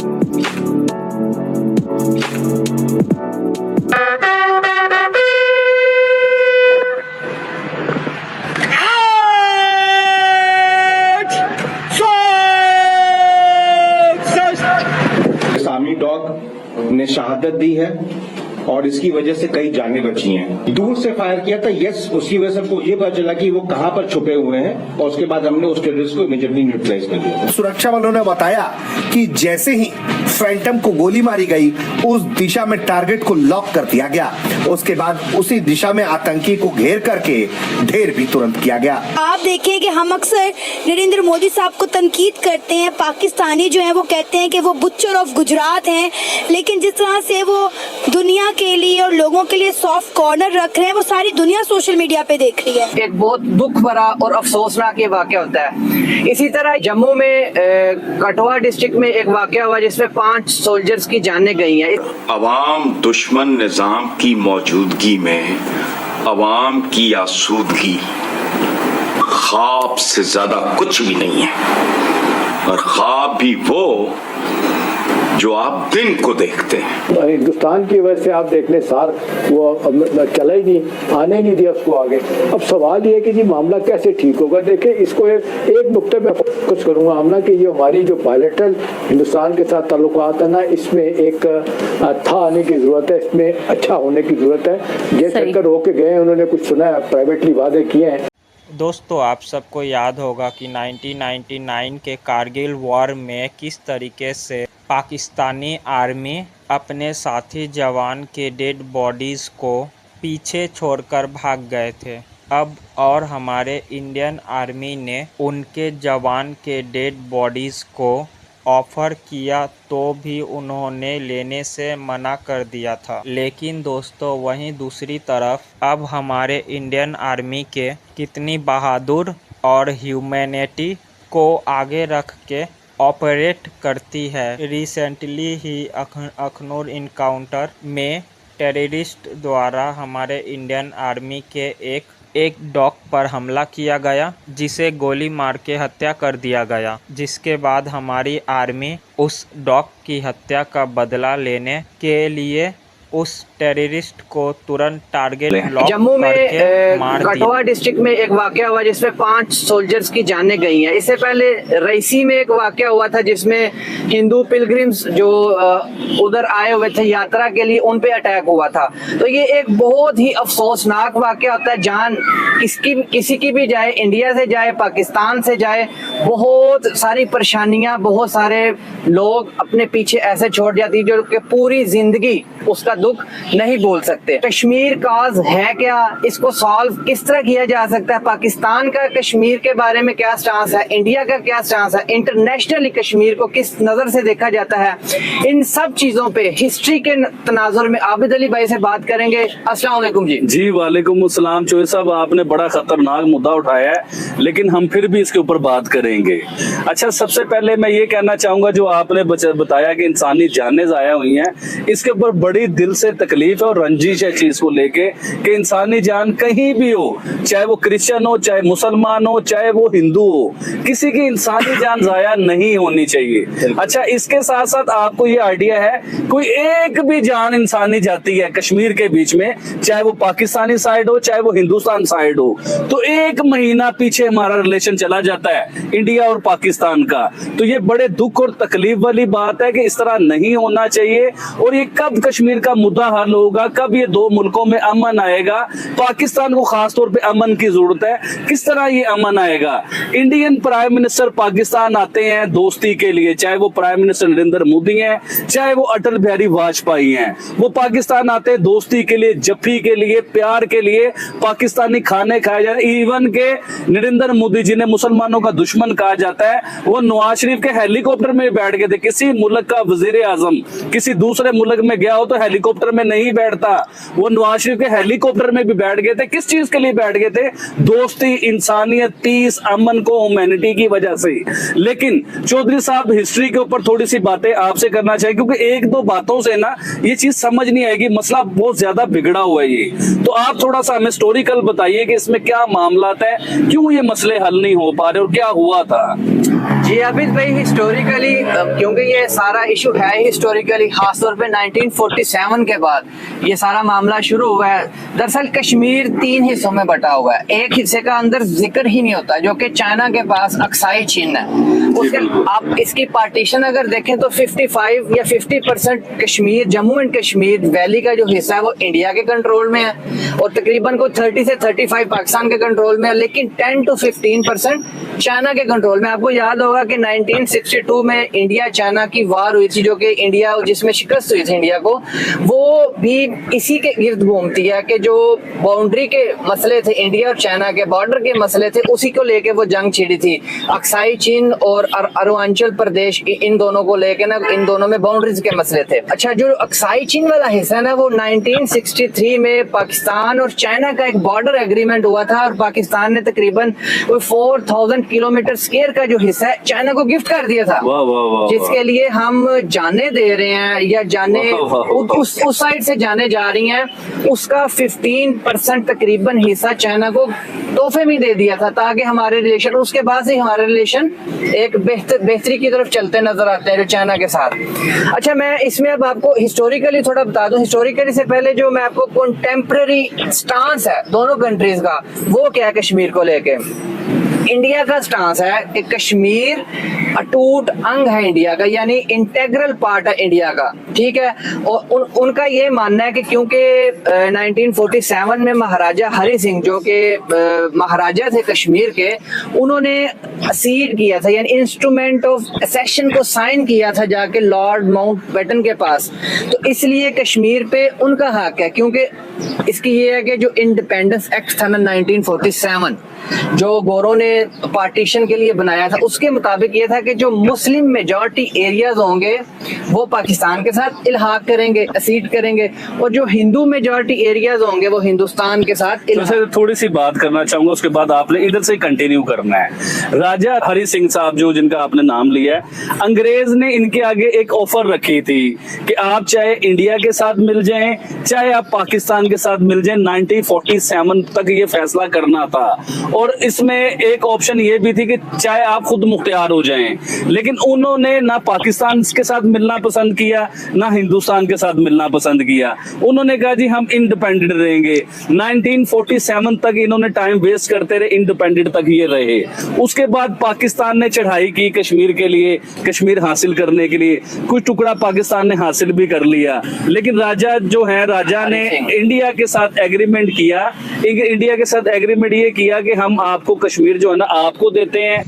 Army dog ने शहादत दी है और इसकी वजह से कई जानें बची हैं। दूर से फायर किया था, यस, उसकी वजह से हमको ये पता चला कि वो कहां पर छुपे हुए हैं और उसके बाद हमने उस टेररिस्ट को इमीडिएटली न्यूट्रलाइज कर दिया। सुरक्षा वालों ने बताया कि जैसे ही फैंटम को गोली मारी गई उस दिशा में टारगेट को लॉक कर दिया गया। उसके बाद उसी दिशा में आतंकी को घेर करके ढेर भी तुरंत किया गया। आप देखिए कि हम अक्सर नरेंद्र मोदी साहब को तनकीद करते हैं, पाकिस्तानी जो है वो कहते हैं कि वो बुच्चर ऑफ गुजरात हैं, लेकिन जिस तरह से वो दुनिया के लिए और लोगों के लिए सॉफ्ट कॉर्नर रख रहे हैं वो सारी दुनिया सोशल मीडिया पे देख रही है। एक बहुत दुख भरा और अफसोसनाक ये वाकया होता है। इसी तरह जम्मू में कठुआ डिस्ट्रिक्ट में एक वाकया हुआ जिसमें 5 सोल्जर्स की जानें गई हैं। अवाम दुश्मन निजाम की मौजूदगी में अवाम की आसूदगी ख्वाब से ज्यादा कुछ भी नहीं है, और ख्वाब भी वो जो आप दिन को देखते हैं। हिंदुस्तान की वजह से आप देख लें सार वो चला ही नहीं, आने नहीं दिया उसको आगे। अब सवाल ये है कि जी मामला कैसे ठीक होगा। देखिए इसको एक नुक्ते पे फोकस करूंगा आमना कि ये हमारी जो बायलैटरल हिंदुस्तान के साथ ताल्लुकात है ना, इसमें एक था आने की जरूरत है, इसमें अच्छा होने की जरूरत है। ये चक्कर होके गए, उन्होंने कुछ सुना है, प्राइवेटली वादे किए हैं। दोस्तों, आप सबको याद होगा कि 1999 के कारगिल वॉर में किस तरीके से पाकिस्तानी आर्मी अपने साथी जवान के डेड बॉडीज़ को पीछे छोड़कर भाग गए थे। अब और हमारे इंडियन आर्मी ने उनके जवान के डेड बॉडीज़ को ऑफ़र किया तो भी उन्होंने लेने से मना कर दिया था। लेकिन दोस्तों, वहीं दूसरी तरफ अब हमारे इंडियन आर्मी के कितनी बहादुर और ह्यूमैनिटी को आगे रख के ऑपरेट करती है। रिसेंटली ही अखनूर इनकाउंटर में टेररिस्ट द्वारा हमारे इंडियन आर्मी के एक डॉग पर हमला किया गया, जिसे गोली मार के हत्या कर दिया गया, जिसके बाद हमारी आर्मी उस डॉग की हत्या का बदला लेने के लिए उस टेररिस्ट को तुरंत टारगेट लॉक जम्मू में करके मार दिया। कठुआ डिस्ट्रिक्ट में एक वाकया हुआ जिसमें 5 सोल्जर्स की जानें गई हैं। इससे पहले रईसी में एक वाकया हुआ था जिसमें हिंदू पिलग्रिम्स जो उधर आए हुए थे यात्रा के लिए, उन पे अटैक हुआ था। तो ये एक बहुत ही अफसोसनाक वाकया होता है। जान किसी की भी जाए, इंडिया से जाए, पाकिस्तान से जाए, बहुत सारी परेशानियां, बहुत सारे लोग अपने पीछे ऐसे छोड़ जाती जो कि पूरी जिंदगी उसका दुख नहीं बोल सकते। कश्मीर काज है क्या, इसको सॉल्व किस तरह किया जा सकता है, पाकिस्तान का कश्मीर के बारे में क्या स्टांस है, इंडिया का क्या स्टांस है, इंटरनेशनली कश्मीर को किस नजर से देखा जाता है, इन सब चीजों पे हिस्ट्री के तनाजुर में आबिद अली भाई से बात करेंगे। अस्सलाम वालेकुम जी। जी वालेकुम अस्सलाम। चौधरी साहब, आपने बड़ा खतरनाक मुद्दा उठाया है, लेकिन हम फिर भी इसके ऊपर बात करेंगे। अच्छा, सबसे पहले मैं ये कहना चाहूंगा, जो आपने बताया कि इंसानी जानें ज़ाया हुई हैं, इसके ऊपर बड़ी दिल से तकलीफ है और रंजिश है चीज को लेके कि इंसानी जान कहीं भी हो, चाहे वो क्रिश्चियन हो, चाहे मुसलमान हो, चाहे वो हिंदू हो, किसी की इंसानी जान जाया नहीं होनी चाहिए। अच्छा, इसके साथ साथ आपको ये आइडिया है, कोई एक भी जान इंसानी जाती है कश्मीर के बीच में, चाहे वो पाकिस्तानी साइड हो, चाहे वो हिंदुस्तान साइड हो, तो 1 महीना पीछे हमारा रिलेशन चला जाता है इंडिया और पाकिस्तान का। तो ये बड़े दुख और तकलीफ वाली बात है कि इस तरह नहीं होना चाहिए। और ये कब कश्मीर का मुद्दा हल होगा, कब ये 2 मुल्कों में अमन आएगा? पाकिस्तान को खास तौर पे अमन की जरूरत है। किस तरह ये अमन आएगा? इंडियन प्राइम मिनिस्टर पाकिस्तान आते हैं दोस्ती के लिए, चाहे वो प्राइम मिनिस्टर नरेंद्र मोदी हैं, चाहे वो अटल बिहारी वाजपेयी हैं, वो पाकिस्तान आते हैं दोस्ती के लिए, जफ्फी के लिए, प्यार के लिए, पाकिस्तानी खाने खाए जाते हैं। इवन के नरेंद्र मोदी जिन्हें मुसलमानों का दुश्मन कहा जाता है, वो नवाज शरीफ के हेलीकॉप्टर में बैठ गए थे। किसी मुल्क का वजीर आजम किसी दूसरे मुल्क में गया हो तो हेलीकॉप्टर हेलीकॉप्टर में नहीं बैठता, वो नवाज शरीफ के हेलीकॉप्टर में भी बैठ गए थे। किस चीज के लिए बैठ गए थे? दोस्ती, इंसानियत, पीस, अमन को, ह्यूमैनिटी की वजह से। लेकिन चौधरी साहब हिस्ट्री के ऊपर थोड़ी सी बातें आपसे करना चाहिए, क्योंकि एक दो बातों से ना ये चीज समझ नहीं आएगी, मसला बहुत ज्यादा बिगड़ा हुआ है ये। तो आप थोड़ा सा हमें हिस्टोरिकल बताइए कि इसमें क्या मामला है, क्यों ये मसले हल नहीं हो पा रहे और क्या हुआ था? जी आबिद भाई, हिस्टोरिकली क्योंकि ये सारा इशू है हिस्टोरिकली, खासतौर पे 1947 के बाद ये सारा मामला शुरू हुआ है। दरअसल कश्मीर 3 हिस्सों में बटा हुआ है, एक हिस्से का अंदर जिक्र ही नहीं होता जो कि चाइना के पास अक्साई चीन है। उसके आप इसकी पार्टीशन अगर देखें तो 55 या 50% कश्मीर, जम्मू एंड कश्मीर वैली का जो हिस्सा है वो इंडिया के कंट्रोल में है, और तकरीबन को 30 से 35 पाकिस्तान के कंट्रोल में है, लेकिन 10 to 15% चाइना के कंट्रोल में। आपको याद होगा कि 1962 में इंडिया चाइना की वार हुई थी, जो कि इंडिया, जिसमें शिकस्त हुई थी इंडिया को, वो भी इसी के गिर्द घूमती है कि जो बाउंड्री के मसले थे, इंडिया और चाइना के बॉर्डर के मसले थे, उसी को लेके वो जंग छिड़ी थी। अक्साई चीन और अरुणाचल प्रदेश, इन दोनों को लेके ना, इन दोनों में बाउंड्रीज के मसले थे। अच्छा, जो अक्साई चीन वाला हिस्सा है ना, वो 1963 में पाकिस्तान और चाइना का एक बॉर्डर एग्रीमेंट हुआ था, और पाकिस्तान ने तकरीबन 4000 किलोमीटर स्क्वायर का जो हिस्सा है चाइना को गिफ्ट कर दिया था। वाह वाह वाह, जिसके लिए हम जाने दे रहे हैं या जाने उस साइड से जाने जा रही हैं, उसका 15% तकरीबन हिस्सा चाइना को तोहफे में दे दिया था, ताकि हमारे रिलेशन, उसके बाद से हमारे रिलेशन एक बेहतरी की तरफ चलते नजर आते हैं जो चाइना के साथ। अच्छा, मैं इसमें अब आपको हिस्टोरिकली थोड़ा बता दूं। हिस्टोरिकली से पहले जो मैं आपको कंटेम्पररी स्टांस है दोनों कंट्रीज का, वो क्या है कश्मीर को लेके। इंडिया का स्टांस है कि कश्मीर अटूट अंग है इंडिया का, यानी इंटेग्रल पार्ट है इंडिया का, ठीक है। और उनका ये मानना है कि क्योंकि 1947 में महाराजा हरि सिंह, जो कि महाराजा थे कश्मीर के, उन्होंने असीड किया था, यानी इंस्ट्रूमेंट ऑफ असेशन को साइन किया था जाके लॉर्ड माउंटबेटन के पास, तो इसलिए कश्मीर पे उनका हक है। क्योंकि इसकी ये है कि जो इंडिपेंडेंस एक्ट था ना 1947, जो गोरों ने पार्टीशन के लिए बनाया था, उसके मुताबिक ये था कि जो मुस्लिम मेजॉरिटी एरियाज होंगे वो पाकिस्तान के साथ इल्हाक करेंगे, असीड करेंगे, और जो हिंदू मेजॉरिटी एरियाज होंगे वो हिंदुस्तान के साथ तो थोड़ी सी बात करना चाहूंगा, उसके बाद आपने इधर से कंटिन्यू करना है। राजा हरि सिंह साहब जो जिनका आपने नाम लिया है, अंग्रेज ने इनके आगे एक ऑफर रखी थी कि आप चाहे इंडिया के साथ मिल जाएं, चाहे आप पाकिस्तान के साथ मिल जाएं। 1947 तक ये फैसला करना था, और इसमें एक ऑप्शन ये भी थी कि चाहे आप खुद मुख्तियार हो जाएं। लेकिन उन्होंने ना पाकिस्तान के साथ मिलना पसंद किया, ना हिंदुस्तान के साथ मिलना पसंद किया। उन्होंने कहा जी हम इंडिपेंडेंट रहेंगे। 1947 तक इन्होंने टाइम वेस्ट करते रहे, इंडिपेंडेंट तक ये रहे। उसके बाद पाकिस्तान ने चढ़ाई की कश्मीर के लिए, कश्मीर हासिल करने के लिए, कुछ टुकड़ा पाकिस्तान ने हासिल भी कर लिया। लेकिन राजा जो है, राजा ने इंडिया के साथ एग्रीमेंट किया। इंडिया के साथ एग्रीमेंट ये किया कि हम आपको कश्मीर जो है ना आपको देते हैं,